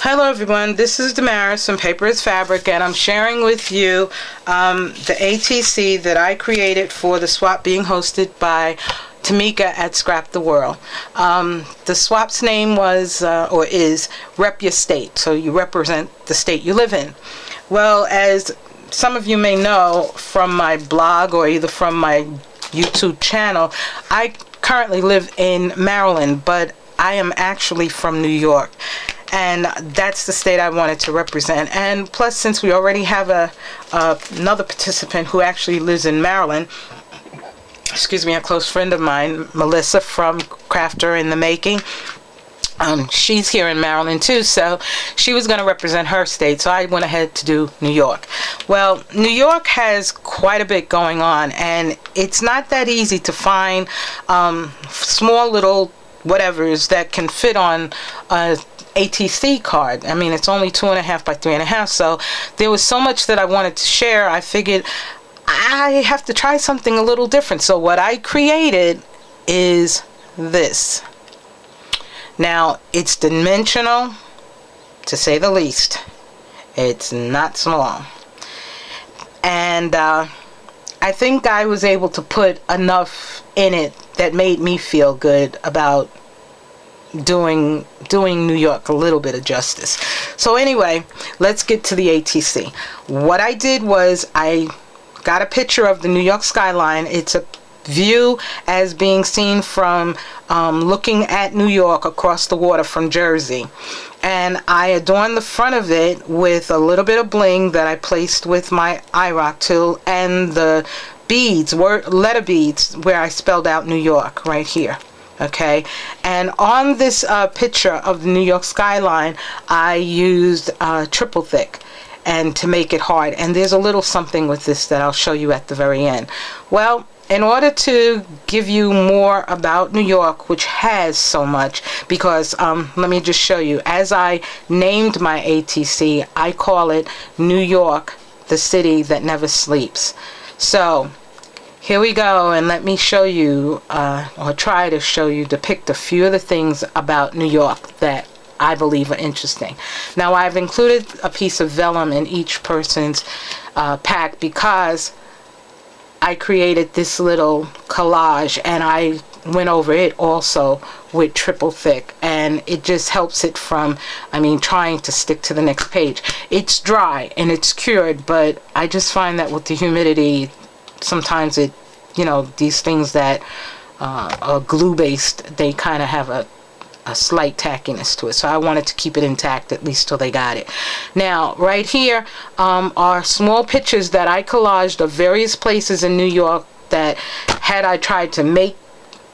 Hello everyone, this is Damaris from Paper is Fabric, and I'm sharing with you the ATC that I created for the swap being hosted by Tmika at Scrap the World. The swap's name was or is Rep Your State, so you represent the state you live in. Well, as some of you may know from my blog or either from my YouTube channel, I currently live in Maryland, but I am actually from New York. And that's the state I wanted to represent. And plus, since we already have another participant who actually lives in Maryland, excuse me, a close friend of mine, Melissa from Crafter in the Making, she's here in Maryland too, so she was going to represent her state, so I went ahead to do New York. Well, New York has quite a bit going on, and it's not that easy to find small little whatevers that can fit on a ATC card. I mean, it's only 2.5 by 3.5, so there was so much that I wanted to share. I figured I have to try something a little different. So what I created is this. Now, it's dimensional, to say the least. It's not small. And I think I was able to put enough in it that made me feel good about doing New York a little bit of justice. So anyway, let's get to the ATC. What I did was I got a picture of the New York skyline. It's a view as being seen from looking at New York across the water from Jersey. And I adorned the front of it with a little bit of bling that I placed with my iRock tool and the beads, letter beads, where I spelled out New York right here. Okay, and on this picture of the New York skyline, I used triple thick and to make it hard. And there's a little something with this that I'll show you at the very end. Well, in order to give you more about New York, which has so much, because let me just show you. As I named my ATC, I call it New York, the city that never sleeps. So here we go, and let me show you, or try to show you, depict a few of the things about New York that I believe are interesting. Now, I've included a piece of vellum in each person's pack because I created this little collage, and I went over it also with triple thick, and it just helps it from, trying to stick to the next page. It's dry and it's cured, but I just find that with the humidity, sometimes it, these things that are glue based, they kind of have a slight tackiness to it. So I wanted to keep it intact, at least till they got it. Now, right here are small pictures that I collaged of various places in New York that, had I tried to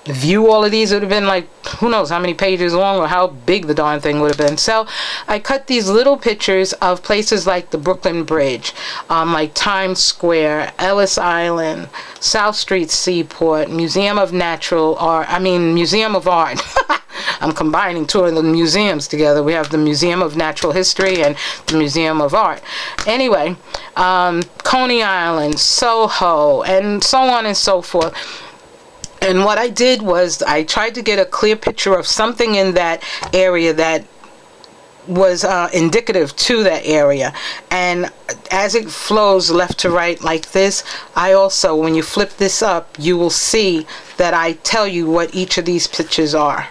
view all of these, it would have been like, who knows how many pages long or how big the darn thing would have been. So I cut these little pictures of places like the Brooklyn Bridge, like Times Square, Ellis Island, South Street Seaport, Museum of Natural Art, Museum of Art. I'm combining two of the museums together. We have the Museum of Natural History and the Museum of Art. Anyway, Coney Island, Soho, and so on and so forth. And what I did was I tried to get a clear picture of something in that area that was indicative to that area. And as it flows left to right like this, I also, when you flip this up, you will see that I tell you what each of these pictures are.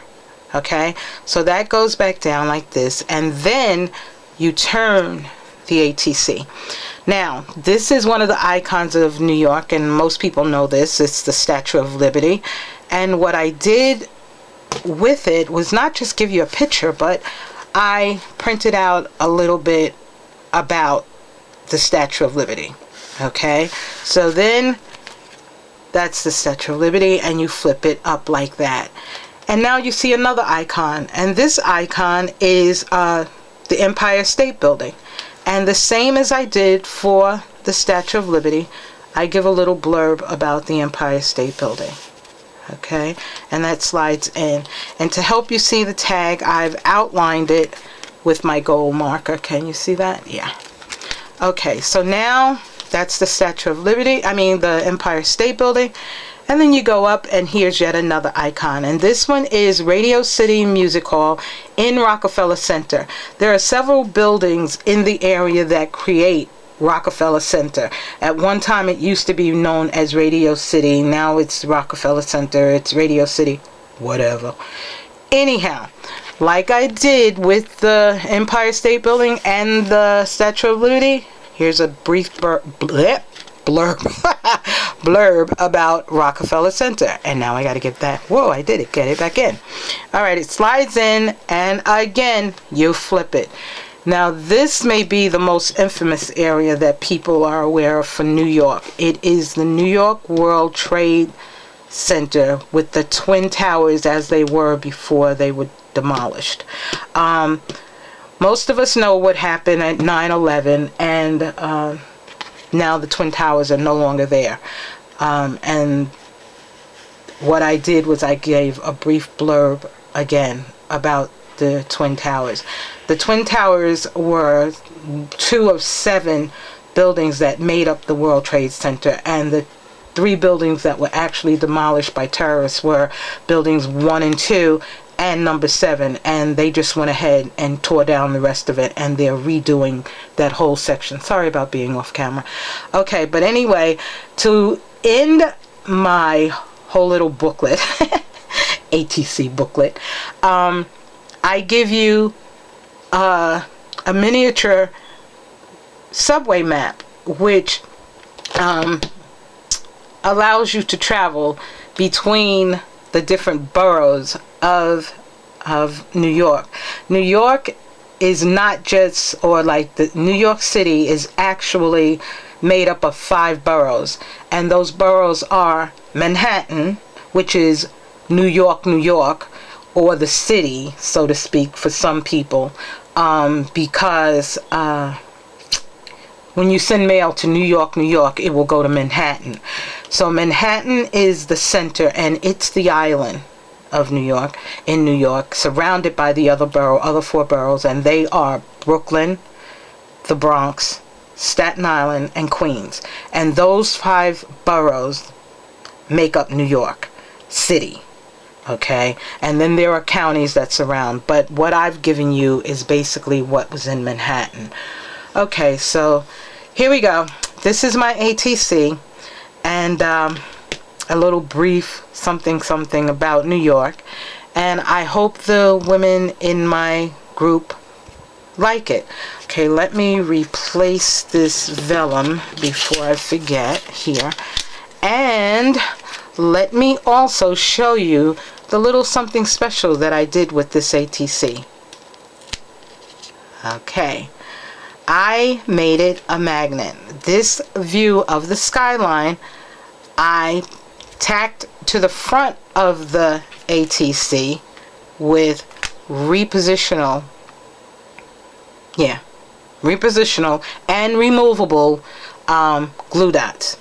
Okay, so that goes back down like this, and then you turn the ATC. Now, this is one of the icons of New York, and most people know this. It's the Statue of Liberty. And what I did with it was not just give you a picture, but I printed out a little bit about the Statue of Liberty. Okay, so then that's the Statue of Liberty, and you flip it up like that. And now you see another icon, and this icon is the Empire State Building. And the same as I did for the Statue of Liberty, I give a little blurb about the Empire State Building. Okay, and that slides in. And to help you see the tag, I've outlined it with my gold marker. Can you see that? Yeah. Okay, so now that's the Statue of Liberty, the Empire State Building. And then you go up and here's yet another icon. And this one is Radio City Music Hall in Rockefeller Center. There are several buildings in the area that create Rockefeller Center. At one time it used to be known as Radio City. Now it's Rockefeller Center. It's Radio City, whatever. Anyhow, like I did with the Empire State Building and the Statue of Liberty, here's a brief blurb about Rockefeller Center. And now I got to get that. Whoa, I did it. Get it back in. All right, it slides in, and again, you flip it. Now, this may be the most infamous area that people are aware of for New York. It is the New York World Trade Center with the Twin Towers as they were before they were demolished. Most of us know what happened at 9/11, and now the Twin Towers are no longer there. And what I did was I gave a brief blurb again about the Twin Towers. The Twin Towers were 2 of 7 buildings that made up the World Trade Center, and the 3 buildings that were actually demolished by terrorists were buildings 1 and 2 and number 7, and they just went ahead and tore down the rest of it, and they're redoing that whole section. Sorry about being off camera. Okay, but anyway, to end my whole little booklet, ATC booklet, I give you a miniature subway map, which allows you to travel between the different boroughs of New York. New York is not just, or like the New York City is actually made up of 5 boroughs, and those boroughs are Manhattan, which is New York, New York, or the city, so to speak, for some people, because when you send mail to New York, New York, it will go to Manhattan. So Manhattan is the center, and it's the island of New York, in New York, surrounded by the other 4 boroughs, and they are Brooklyn, the Bronx, Staten Island, and Queens. And those 5 boroughs make up New York City. Okay, and then there are counties that surround, but what I've given you is basically what was in Manhattan. Okay, so here we go. This is my ATC, and a little brief something about New York, and I hope the women in my group like it. Okay, let me replace this vellum before I forget here, and let me also show you the little something special that I did with this ATC. Okay, I made it a magnet. This view of the skyline I tacked to the front of the ATC with repositional and removable glue dots.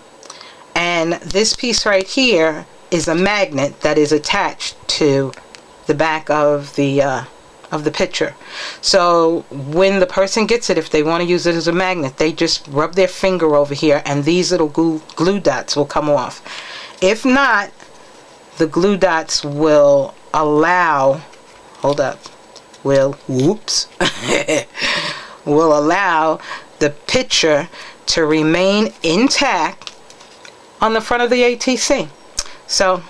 And this piece right here is a magnet that is attached to the back of the picture. So when the person gets it, if they want to use it as a magnet, they just rub their finger over here and these little glue dots will come off. If not, the glue dots will allow, will allow the picture to remain intact on the front of the ATC. So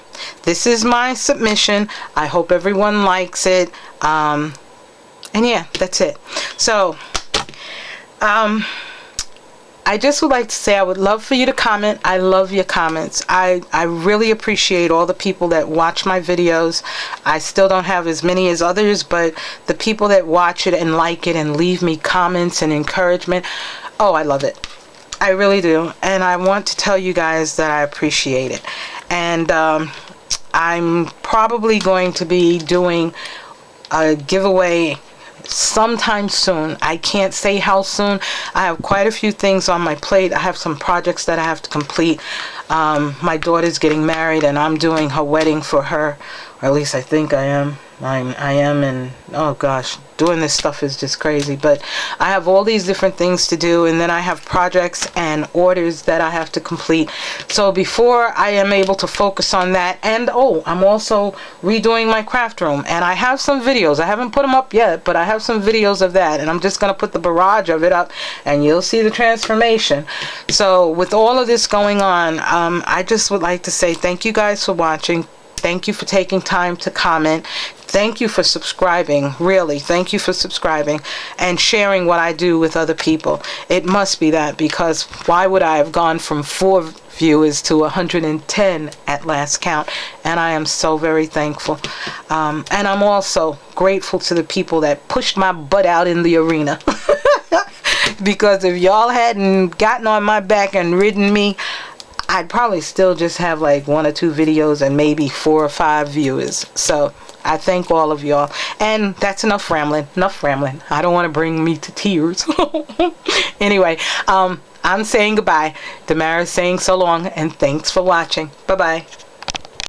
this is my submission. I hope everyone likes it. And yeah, that's it. So I just would like to say I would love for you to comment. I love your comments. I really appreciate all the people that watch my videos. I still don't have as many as others, but the people that watch it and like it and leave me comments and encouragement, oh, I love it. I really do. And I want to tell you guys that I appreciate it. And I'm probably going to be doing a giveaway sometime soon. I can't say how soon. I have quite a few things on my plate. I have some projects that I have to complete. My daughter's getting married and I'm doing her wedding for her, or at least I think I am. I am, and oh gosh, doing this stuff is just crazy. But I have all these different things to do, and then I have projects and orders that I have to complete. So before I am able to focus on that, and I'm also redoing my craft room, and I have some videos. I haven't put them up yet, but I have some videos of that, and I'm just gonna put the barrage of it up, and you'll see the transformation. So with all of this going on, I just would like to say thank you guys for watching. Thank you for taking time to comment. Thank you for subscribing. Really, thank you for subscribing and sharing what I do with other people. It must be that, because why would I have gone from 4 viewers to 110 at last count? And I am so very thankful. And I'm also grateful to the people that pushed my butt out in the arena. Because if y'all hadn't gotten on my back and ridden me, I'd probably still just have like 1 or 2 videos and maybe 4 or 5 viewers. So I thank all of y'all. And that's enough rambling. Enough rambling. I don't want to bring me to tears. Anyway, I'm saying goodbye. Tamara's saying so long, and thanks for watching. Bye-bye.